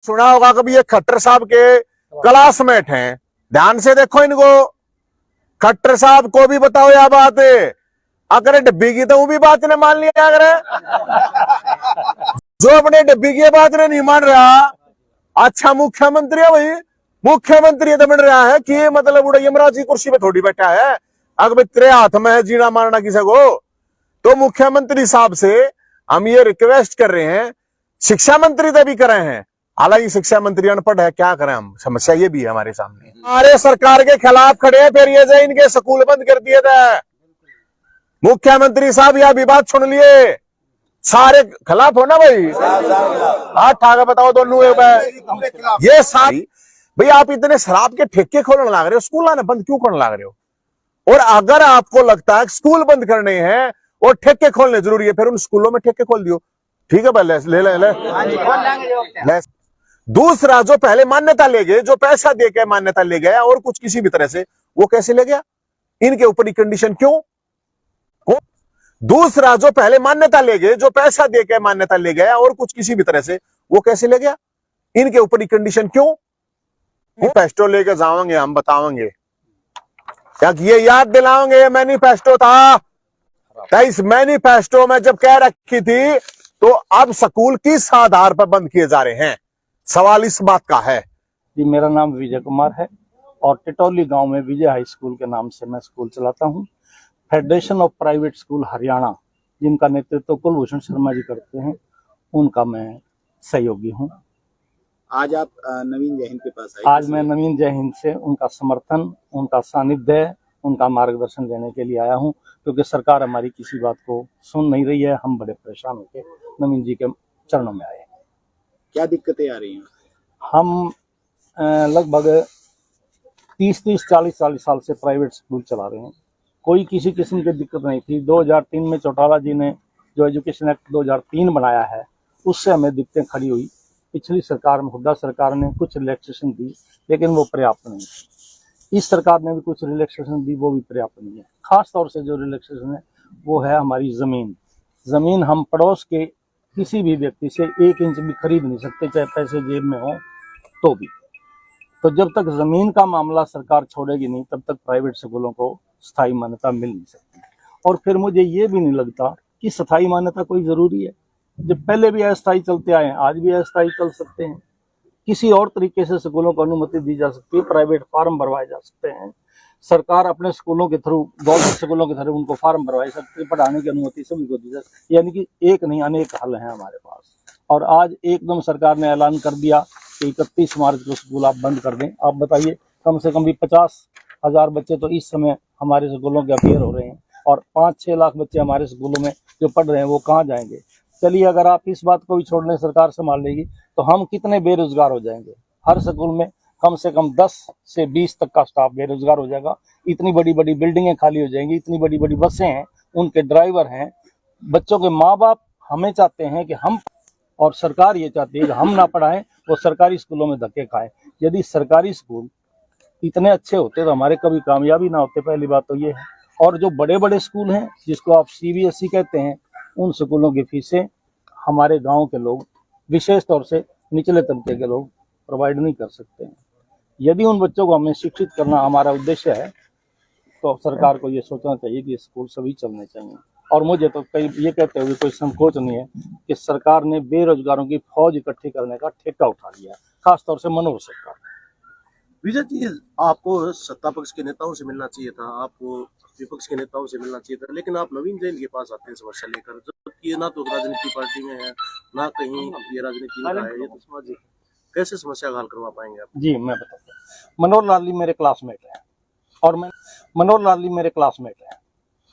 सुना होगा कभी ये खट्टर साहब के क्लासमेट हैं, ध्यान से देखो इनको। खट्टर साहब को भी बताओ यह बात, अगर डब्बी की तो वो भी बात ने मान लिया अगर जो अपने डब्बी की बात ने नहीं मान रहा। अच्छा मुख्यमंत्री है भाई, मुख्यमंत्री तो बन रहा है कि मतलब उड़ा यमराज की कुर्सी पे थोड़ी बैठा है। अगर तेरे हाथ में है जीना मारना किसी को, तो मुख्यमंत्री साहब से हम ये रिक्वेस्ट कर रहे हैं, शिक्षा मंत्री तो भी कर रहे हैं, हालांकि शिक्षा मंत्री अनपढ़ है, क्या करें हम, समस्या ये भी है हमारे सामने। हमारे सरकार के खिलाफ खड़े हैं, फिर ये जो इनके स्कूल बंद कर दिए थे। मुख्यमंत्री साहब यह भी बात सुन लिए, सारे खिलाफ हो ना भाई, हाथ ठाकर बताओ दोनों ये सारी भाई। आप इतने शराब के ठेके खोलने लग रहे हो, स्कूल आने बंद क्यों करने लग रहे हो? और अगर आपको लगता है स्कूल बंद करने हैं और ठेके खोलने जरूरी है, फिर उन स्कूलों में ठेके खोल दियो, ठीक है भाई, ले। दूसरा, जो पहले मान्यता ले गए, जो पैसा देके मान्यता ले गया और कुछ किसी भी तरह से, वो कैसे ले गया? इनके ऊपर कंडीशन क्यों? दूसरा, जो पहले मान्यता ले गए, जो पैसा देके मान्यता ले गया और कुछ किसी भी तरह से, वो कैसे ले गया? इनके ऊपर कंडीशन क्यों? मैनिफेस्टो लेके जाओगे, हम बताओगे क्या, ये याद दिलाओगे ये मैनिफेस्टो था। तो इस मैनिफेस्टो में जब कह रखी थी, तो अब स्कूल किस आधार पर बंद किए जा रहे हैं, सवाल इस बात का है। जी, मेरा नाम विजय कुमार है और टिटौली गांव में विजय हाई स्कूल के नाम से मैं स्कूल चलाता हूं। Federation of private school Haryana, जिनका नेतृत्व कुलभूषण शर्मा जी करते हैं, उनका मैं सहयोगी हूं। आज आप नवीन जय हिंद के पास आए? आज मैं नवीन जय हिंद से उनका समर्थन, उनका सानिध्य, उनका मार्गदर्शन लेने के लिए आया हूं, क्योंकि सरकार हमारी किसी बात को सुन नहीं रही है। हम बड़े परेशान होकर नवीन जी के चरणों में आए। क्या दिक्कतें आ रही हैं? हम लगभग 30-40 साल से प्राइवेट स्कूल चला रहे हैं, कोई किसी किस्म की दिक्कत नहीं थी। 2003 में चौटाला जी ने जो एजुकेशन एक्ट 2003 बनाया है, उससे हमें दिक्कतें खड़ी हुई। पिछली सरकार में, हुड्डा सरकार ने कुछ रिलैक्सेशन दी, लेकिन वो पर्याप्त नहीं थी। इस सरकार ने भी कुछ रिलैक्सेशन दी, वो भी पर्याप्त नहीं है। खास तौर से जो रिलैक्सेशन है वो है हमारी ज़मीन हम पड़ोस के किसी भी व्यक्ति से 1 इंच भी खरीद नहीं सकते, चाहे पैसे जेब में हो तो भी। तो जब तक ज़मीन का मामला सरकार छोड़ेगी नहीं, तब तक प्राइवेट स्कूलों को स्थायी मान्यता मिल नहीं सकती। और फिर मुझे ये भी नहीं लगता कि स्थायी मान्यता कोई ज़रूरी है। जब पहले भी अस्थायी चलते आए हैं, आज भी अस्थायी चल सकते हैं। किसी और तरीके से स्कूलों को अनुमति दी जा सकती है, प्राइवेट फार्म भरवाए जा सकते हैं। सरकार अपने स्कूलों के थ्रू, गवर्नमेंट स्कूलों के थ्रू उनको फार्म भरवाई सकती है, पढ़ाने की अनुमति सभी को दी जा सकती है। यानी कि एक नहीं, अनेक हल हैं हमारे पास। और आज एकदम सरकार ने ऐलान कर दिया कि 31 मार्च को स्कूल आप बंद कर दें। आप बताइए, कम से कम भी 50,000 बच्चे तो इस समय हमारे स्कूलों के अपेयर हो रहे हैं, और 5-6 लाख बच्चे हमारे स्कूलों में जो पढ़ रहे हैं वो कहाँ जाएंगे? चलिए, अगर आप इस बात को भी छोड़ लें, सरकार संभाल लेगी, तो हम कितने बेरोजगार हो जाएंगे। हर स्कूल में कम से कम 10 से 20 तक का स्टाफ बेरोजगार हो जाएगा। इतनी बड़ी बड़ी बिल्डिंगें खाली हो जाएंगी, इतनी बड़ी बड़ी बसें हैं, उनके ड्राइवर हैं। बच्चों के माँ बाप हमें चाहते हैं कि हम, और सरकार ये चाहती है कि हम ना पढ़ाएं, वो सरकारी स्कूलों में धक्के खाएं। यदि सरकारी स्कूल इतने अच्छे होते तो हमारे कभी कामयाबी ना होते, पहली बात तो ये है। और जो बड़े बड़े स्कूल हैं, जिसको आप CBSE कहते हैं, उन स्कूलों की फीसें हमारे गांव के लोग, विशेष तौर से निचले तबके के लोग, प्रोवाइड नहीं कर सकते हैं। यदि उन बच्चों को हमें शिक्षित करना हमारा उद्देश्य है, तो सरकार को ये सोचना चाहिए कि स्कूल सभी चलने चाहिए। और मुझे तो कई ये कहते हुए कोई संकोच नहीं है कि सरकार ने बेरोजगारों की फौज इकट्ठी करने का ठेका उठा लिया है, खासतौर से मनोहर सरकार। विजय जी, आपको सत्ता पक्ष के नेताओं से मिलना चाहिए था, आपको विपक्ष के नेताओं से मिलना चाहिए था, लेकिन आप नवीन जैन के पास आते हैं समस्या लेकर, जबकि ये ना तो राजनीति पार्टी में है, ना कहीं ये राजनीति में है। ये तो समझिए, कैसे समस्या का हल करवा पाएंगे आप? जी, मैं बताता हूँ। मनोहर लाली मेरे क्लासमेट हैं,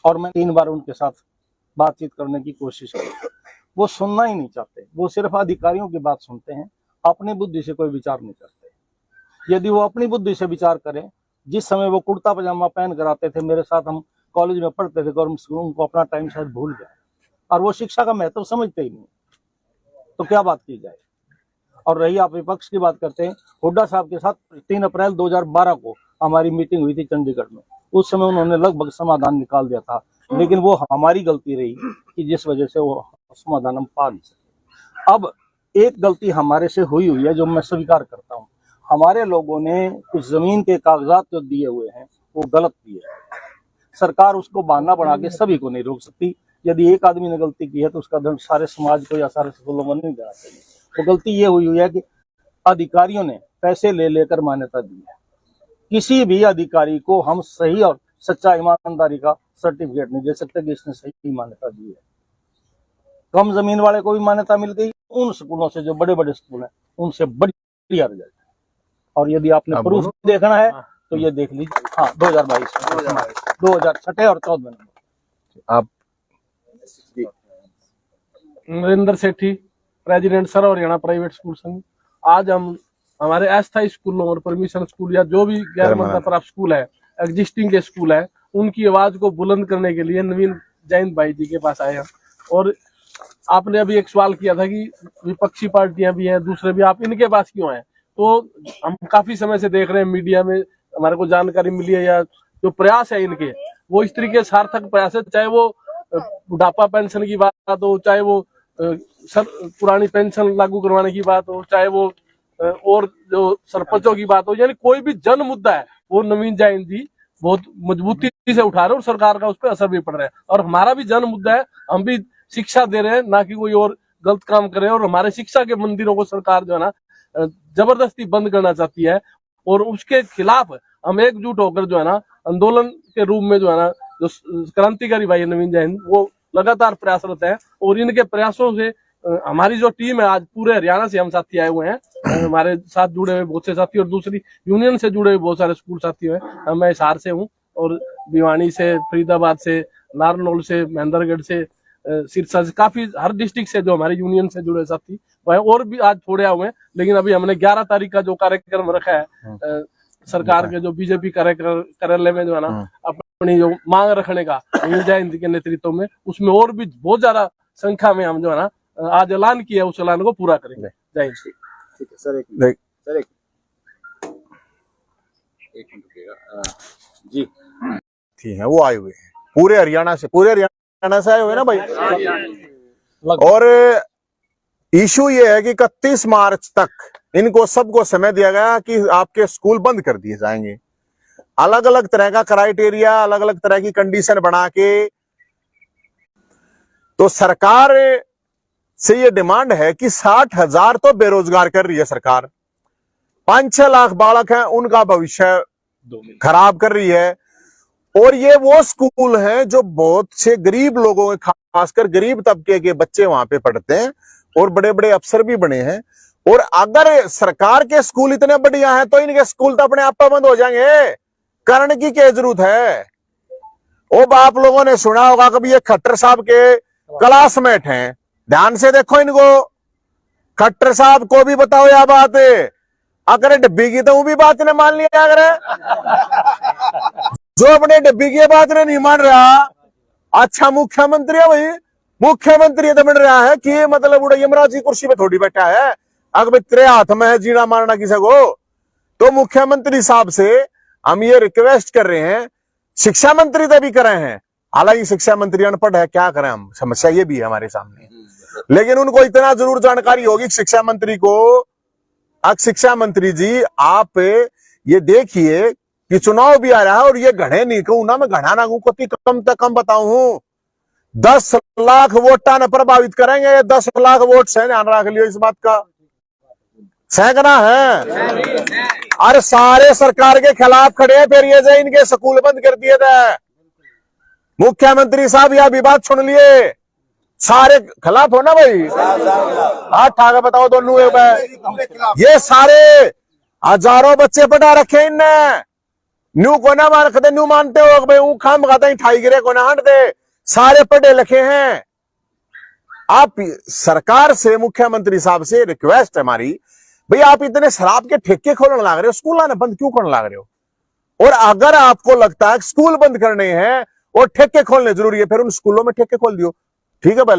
और मैं 3 बार उनके साथ बातचीत करने की कोशिश की। वो सुनना ही नहीं चाहते, वो सिर्फ अधिकारियों की बात सुनते हैं, अपनी बुद्धि से कोई विचार नहीं करते। यदि वो अपनी बुद्धि से विचार करें, जिस समय वो कुर्ता पजामा पहन कर आते थे मेरे साथ, हम कॉलेज में पढ़ते थे, गवर्नमेंट स्कूल, उनको अपना टाइम शायद भूल गया, और वो शिक्षा का महत्व समझते ही नहीं, तो क्या बात की जाए। और रही आप विपक्ष की बात करते हैं, हुड्डा साहब के साथ 3 अप्रैल 2012 को हमारी मीटिंग हुई थी चंडीगढ़ में। उस समय उन्होंने लगभग समाधान निकाल दिया था, लेकिन वो हमारी गलती रही कि जिस वजह से वो समाधान हम पा नहीं सके। अब एक गलती हमारे से हुई है जो मैं स्वीकार करता हूँ। हमारे लोगों ने कुछ जमीन के कागजात जो दिए हुए हैं वो गलत दिए हैं। सरकार उसको बहाना बना के सभी को नहीं रोक सकती। यदि एक आदमी ने गलती की है तो उसका दंड सारे समाज को या सारे स्कूलों में नहीं देना चाहिए। तो गलती ये हुई है कि अधिकारियों ने पैसे ले लेकर मान्यता दी है। किसी भी अधिकारी को हम सही और सच्चा ईमानदारी का सर्टिफिकेट नहीं दे सकते कि इसने सही मान्यता दी है। कम जमीन वाले को भी मान्यता मिल गई, उन स्कूलों से जो बड़े बड़े स्कूल हैं उनसे बढ़िया रिजल्ट। और यदि आपने प्रूफ देखना है तो ये देख लीजिए। हाँ, 2022 2006 और 14 में। आप नरेंद्र सेठी, प्रेसिडेंट सर्व हरियाणा प्राइवेट स्कूल संघ। आज हम हमारे अस्थायी स्कूलों और परमिशन स्कूल या जो भी गैर मान्यता प्राप्त स्कूल है, एग्जिस्टिंग के स्कूल है, उनकी आवाज को बुलंद करने के लिए नवीन जैन भाई जी के पास आए हैं। और आपने अभी एक सवाल किया था कि विपक्षी पार्टियां भी हैं, दूसरे भी, आप इनके पास क्यों आए? तो हम काफी समय से देख रहे हैं, मीडिया में हमारे को जानकारी मिली है, या जो प्रयास है इनके वो इस तरीके सार्थक प्रयास है, चाहे वो बुढ़ापा पेंशन की बात हो, चाहे वो पुरानी पेंशन लागू करवाने की बात हो, चाहे वो और जो सरपंचों की बात हो, यानी कोई भी जन मुद्दा है वो नवीन जैन जी बहुत मजबूती से उठा रहे हैं और सरकार का उस पर असर भी पड़ रहा है। और हमारा भी जन मुद्दा है, हम भी शिक्षा दे रहे हैं, ना कि कोई और गलत काम कर रहे हैं। और हमारे शिक्षा के मंदिरों को सरकार जो है ना जबरदस्ती बंद करना चाहती है, और उसके खिलाफ हम एकजुट होकर जो है ना आंदोलन के रूप में जो है ना जो क्रांतिकारी भाई नवीन जैन वो लगातार प्रयासरत है। और इनके प्रयासों से हमारी जो टीम है, आज पूरे हरियाणा से हम साथी आए हुए हैं, हमारे साथ जुड़े हुए बहुत से साथी और दूसरी यूनियन से जुड़े हुए बहुत सारे स्कूल साथी हैं। मैं हिसार से हूँ और भिवानी से, फरीदाबाद से, नारनौल से, महेंद्रगढ़ से, सिरसा से, काफी हर डिस्ट्रिक्ट से जो हमारे यूनियन से जुड़े साथी वह और भी आज थोड़े आए हुए हैं। लेकिन अभी हमने 11 तारीख का जो कार्यक्रम रखा है सरकार के जो बीजेपी कार्यालय में जो है ना अपनी जो मांग रखने का जैन के नेतृत्व में, उसमें और भी बहुत ज्यादा संख्या में हम जो है ना आज ऐलान किया, उस ऐलान को पूरा करेंगे। जय हिंद। ठीक है सर, एक मिनट रुकिएगा जी। ठीक है, वो आए हुए हैं पूरे हरियाणा से आए हुए ना भाई। और इशू ये है कि 31 मार्च तक इनको सबको समय दिया गया कि आपके स्कूल बंद कर दिए जाएंगे। अलग अलग तरह का क्राइटेरिया, अलग अलग तरह की कंडीशन बना के, तो सरकार से ये डिमांड है कि 60,000 तो बेरोजगार कर रही है सरकार, 5-6 लाख बालक हैं उनका भविष्य खराब कर रही है। और ये वो स्कूल हैं जो बहुत से गरीब लोगों, खासकर गरीब तबके के बच्चे वहां पे पढ़ते हैं और बड़े बड़े अफसर भी बने हैं। और अगर सरकार के स्कूल इतने बढ़िया हैं तो इनके स्कूल तो अपने आप बंद हो जाएंगे, करने की क्या जरूरत है? ओ आप लोगों ने सुना होगा कभी ये खट्टर साहब के क्लासमेट हैं, ध्यान से देखो इनको। खट्टर साहब को भी बताओ यह बात, अगर डब्बी की तो वो भी बात ने मान लिया। अगर जो अपने डब्बी की बात ने नहीं मान रहा, अच्छा मुख्यमंत्री है भाई, मुख्यमंत्री तो बन रहा है कि मतलब उड़ा यमराज की कुर्सी पे थोड़ी बैठा है। अगर तेरे हाथ में है जीना मारना किसी को, तो मुख्यमंत्री साहब से हम ये रिक्वेस्ट कर रहे हैं, शिक्षा मंत्री तो भी कर रहे हैं, हालांकि शिक्षा मंत्री अनपढ़ है, क्या करें हम, समस्या ये भी है हमारे सामने। लेकिन उनको इतना जरूर जानकारी होगी शिक्षा मंत्री को। अब शिक्षा मंत्री जी आप ये देखिए कि चुनाव भी आ रहा है और ये घड़े नहीं कहूं ना, मैं घड़ा ना कहूं, कम तक कम बताऊं, 10 लाख वोटा ने प्रभावित करेंगे। ये 10 लाख वोट से ध्यान रख लियो इस बात का, सैकड़ा है। और सारे सरकार के खिलाफ खड़े हैं, फिर ये जो इनके स्कूल बंद कर दिए थे। मुख्यमंत्री साहब यह भी बात सुन लिए, सारे खिलाफ हो ना भाई, हाथ ठाकर बताओ दोनों। ये सारे हजारों बच्चे पढ़ा रखे इनने, न्यू को ना मान खदे, न्यू मानते हो भाई वो खाम खाता ही ठाई गिरे को ना हट दे, सारे पढ़े लिखे हैं। आप सरकार से, मुख्यमंत्री साहब से रिक्वेस्ट है हमारी, भाई आप इतने शराब के ठेके खोलने लग रहे हो, स्कूल आने बंद क्यों करने लग रहे हो? और अगर आपको लगता है स्कूल बंद करने हैं और ठेके खोलने जरूरी है, फिर उन स्कूलों में ठेके खोल दियो, ठीक है भाई,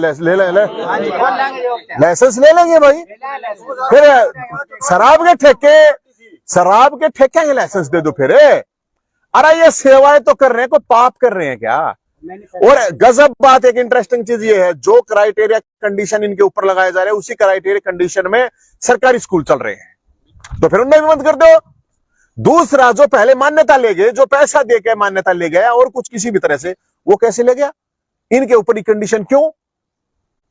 लाइसेंस ले लेंगे भाई। फिर शराब के ठेके के लाइसेंस दे दो फिर। अरे ये सेवाएं तो कर रहे हैं, कोई पाप कर रहे हैं क्या? और गजब बात, एक इंटरेस्टिंग चीज ये है, जो क्राइटेरिया कंडीशन इनके ऊपर लगाए जा रहे हैं उसी क्राइटेरिया कंडीशन में सरकारी स्कूल चल रहे हैं, तो फिर उनमें भी बंद कर दो। दूसरा, जो पहले मान्यता ले गए, जो पैसा देकर मान्यता ले गया और कुछ किसी भी तरह से, वो कैसे ले गया? इनके ऊपर ही कंडीशन क्यों?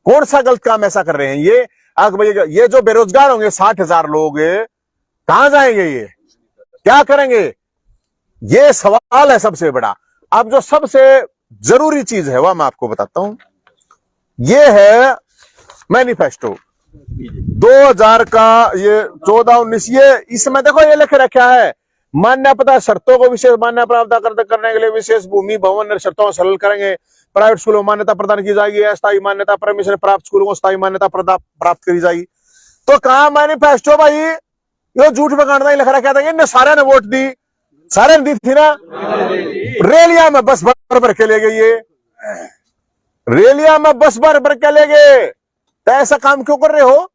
कौन सा गलत काम ऐसा कर रहे हैं ये? ये जो बेरोजगार होंगे 60,000 लोग, कहां जाएंगे? ये क्या करेंगे? ये सवाल है सबसे बड़ा। अब जो सबसे जरूरी चीज है वह मैं आपको बताता हूं, ये है मैनिफेस्टो 2000 का, ये 14-19, ये इसमें देखो ये लिख रखा है, मान्यता शर्तों को विशेष मान्यता प्राप्त करने के लिए विशेष भूमि भवन शर्तों सरल करेंगे, प्राइवेट स्कूलों में मान्यता प्रदान की जाएगी, अस्थायी मान्यता परमिशन प्राप्त स्कूलों को स्थायी मान्यता प्राप्त करी जाएगी। तो कहा मैनिफेस्टो भाई? ये झूठ बगाड़ना ही लिख रखा था, इनने सारे ने वोट दी, सारे ने दी थी ना। रेलिया में बस भर भर के ले गए, ये रेलिया में बस भर भर के ले गए। तो ऐसा काम क्यों कर रहे हो?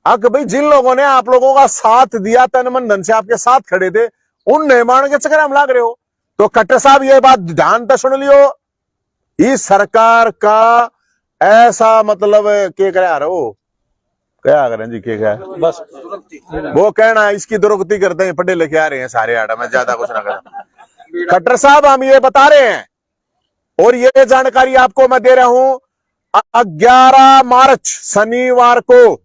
अगर भाई जिन लोगों ने आप लोगों का साथ दिया, तन मन धन से आपके साथ खड़े थे, उन निर्माण के चक्कर में लाग रहे हो। तो खट्टर साहब ये बात ध्यान से सुन लियो, इस सरकार का ऐसा मतलब क्या करे आ रहे हो, क्या करें जी, क्या बस वो कहना इसकी दुरुक्ति करते हैं, पढ़े लिखे आ रहे हैं सारे आड़ा में, ज्यादा कुछ ना करें। खट्टर साहब हम ये बता रहे हैं, और ये जानकारी आपको मैं दे रहा हूं, 11 मार्च शनिवार को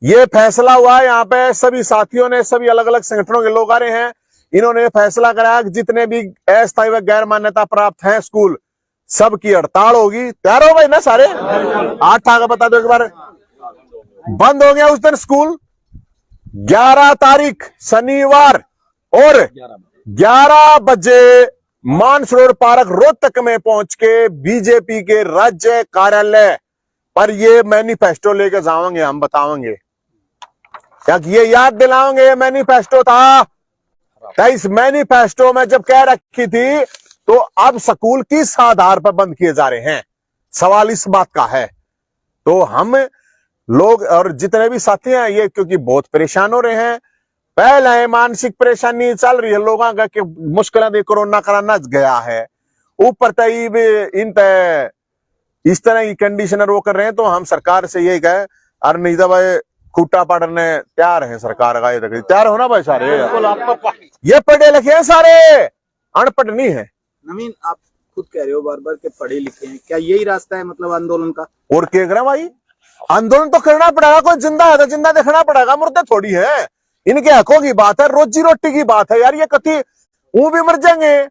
ये फैसला हुआ है। यहाँ पे सभी साथियों ने, सभी अलग अलग संगठनों के लोग आ रहे हैं, इन्होंने फैसला कराया कि जितने भी अस्थायी व गैर मान्यता प्राप्त हैं स्कूल, सबकी हड़ताल होगी। तैयार हो भाई ना सारे? 8 आगे बता दो एक बार। बंद हो गया उस दिन स्कूल, 11 तारीख शनिवार, और 11 बजे मानसरोवर पार्क रोहतक में पहुंच के बीजेपी के राज्य कार्यालय पर ये मैनिफेस्टो लेकर जाएंगे, हम बताएंगे, क्या ये याद दिलाओगे ये मैनिफेस्टो था। तो इस मैनिफेस्टो में जब कह रखी थी, तो अब स्कूल किस आधार पर बंद किए जा रहे हैं, सवाल इस बात का है। तो हम लोग और जितने भी साथी हैं ये, क्योंकि बहुत परेशान हो रहे हैं, पहले मानसिक परेशानी चल रही है लोगों का कि मुश्किलें दे कोरोना कराना गया है, ऊपर तक इन पे इस तरह की कंडीशनर वो कर रहे हैं। तो हम सरकार से यही कहे, अरे नहीं तो भाई खूटा पड़ने तैयार है सरकार का, ये तैयार होना भाई सारे, ये पढ़े लिखे हैं सारे, अनपढ़ नहीं है। नवीन, आप खुद कह रहे हो बार बार कि पढ़े लिखे हैं, क्या यही रास्ता है मतलब आंदोलन का? और क्या करें भाई, आंदोलन तो करना पड़ेगा, कोई जिंदा है तो जिंदा देखना पड़ेगा, मुर्दे थोड़ी है। इनके हकों की बात है, रोजी रोटी की बात है यार, ये कथी वो भी मर जाएंगे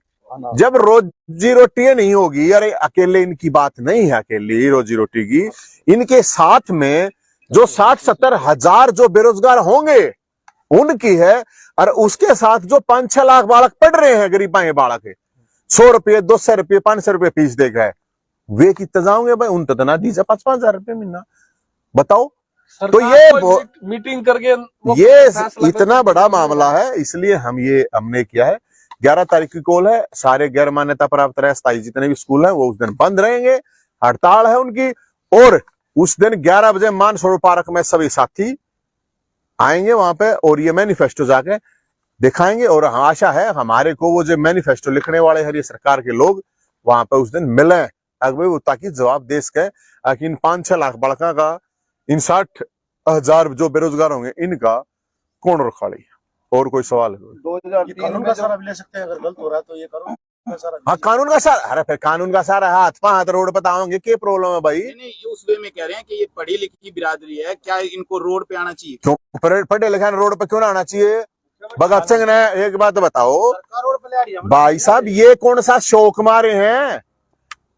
जब रोजी रोटी नहीं होगी। अरे अकेले इनकी बात नहीं है, अकेले रोजी रोटी की, इनके साथ में जो 60-70 हजार जो बेरोजगार होंगे उनकी है, और उसके साथ जो 5-6 लाख बालक पढ़ रहे हैं, गरीबा के बालक, 100 रुपये 200 रुपये 500 रुपये फीस दे गए, वे कितने जाओगे भाई? उन तना दीजिए 5-5 हजार रुपये महीना, बताओ। तो ये मीटिंग करके ये इतना बड़ा मामला है, इसलिए हमने किया है। 11 तारीख की कॉल है, सारे गैर मान्यता प्राप्त स्थायी जितने भी स्कूल हैं वो उस दिन बंद रहेंगे, हड़ताल है उनकी। और उस दिन 11 बजे मानसरोवर पार्क में सभी साथी आएंगे वहां पे, और ये मैनिफेस्टो जाके दिखाएंगे। और आशा है हमारे को वो जो मैनिफेस्टो लिखने वाले हरियाणा सरकार के लोग वहां पे उस दिन मिले, अगर वो ताकि जवाब दे सके कि इन 5-6 लाख बड़का का, इन 60 हजार जो बेरोजगार होंगे, इनका कौन रखाड़ी है। और कोई सवाल है? 2003 कानून का सहारा भी ले सकते हैं, अगर गलत हो रहा है तो ये करो। हाँ, कानून का सहारा। अरे फिर कानून का सहारा हाथ पांच रोड बताओगे, क्या प्रॉब्लम है भाई? नहीं, उस वे में कह रहे हैं कि ये पढ़ी लिखी बिरादरी है, क्या इनको रोड पे आना चाहिए? क्यों पढ़े लिखे रोड पे क्यों ना आना चाहिए? भगत सिंह ने एक बात बताओ रोड पे ले आ रही है भाई साहब, ये कौन सा शौक मारे हैं?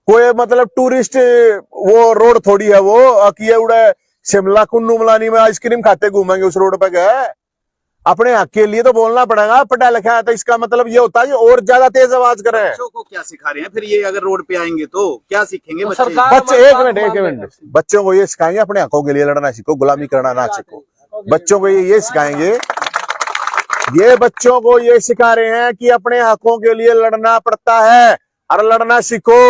कोई मतलब टूरिस्ट वो रोड थोड़ी है वो, कि उड़े शिमला कुन्नू मलानी में आइसक्रीम खाते घूमेंगे उस रोड पे गए। अपने हक के लिए तो बोलना पड़ेगा, पढ़ा लिखा है तो इसका मतलब ये होता है कि और ज्यादा तेज आवाज करें। बच्चों को क्या सिखा रहे हैं फिर ये? अगर रोड पे आएंगे तो क्या सीखेंगे बच्चे? बच्चे एक मिनट, बच्चों को ये सिखाएंगे अपने हकों के लिए लड़ना सीखो, गुलामी करना ना सीखो। बच्चों को ये सिखाएंगे, ये बच्चों को ये सिखा रहे हैं कि अपने हकों के लिए लड़ना पड़ता है और लड़ना सीखो।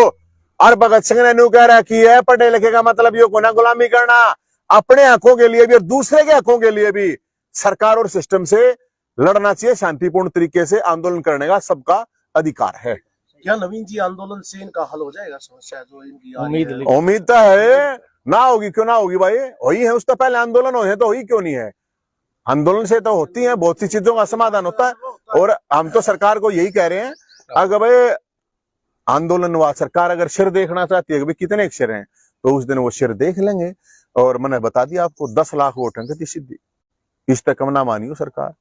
और भगत सिंह ने न्यू कह रखी है, पढ़े लिखे का मतलब ये को ना गुलामी करना, अपने हकों के लिए भी और दूसरे के हकों के लिए भी सरकार और सिस्टम से लड़ना चाहिए। शांतिपूर्ण तरीके से आंदोलन करने का सबका अधिकार है। क्या नवीन जी आंदोलन से इनका हल हो जाएगा समस्या जो इनकी आ रही उम्मीद है? लेकिन उम्मीद तो है, ना होगी क्यों ना होगी भाई, हुई है उससे पहले आंदोलन हुए हैं तो हुई क्यों नहीं है। आंदोलन से तो होती है, बहुत सी चीजों का समाधान होता है। और हम तो सरकार को यही कह रहे हैं, अगर भाई आंदोलन हुआ, सरकार अगर सिर देखना चाहती है कि भाई कितने सिर हैं, तो उस दिन वो सिर देख लेंगे। और मैंने बता दिया आपको 10 लाख वोट हैं सीधी, इस तक कम ना मानियो सरकार।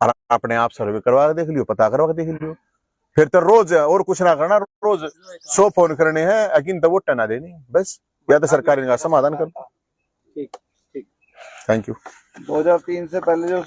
और अपने आप सर्वे करवा के देख लियो, पता करवा के देख लियो, फिर तो रोज और कुछ ना करना, रोज 100 फोन करने हैं, अकिन तो वोट ना देनी बस, या तो सरकार इनका समाधान कर। ठीक ठीक। Thank you. 2003 से पहले जो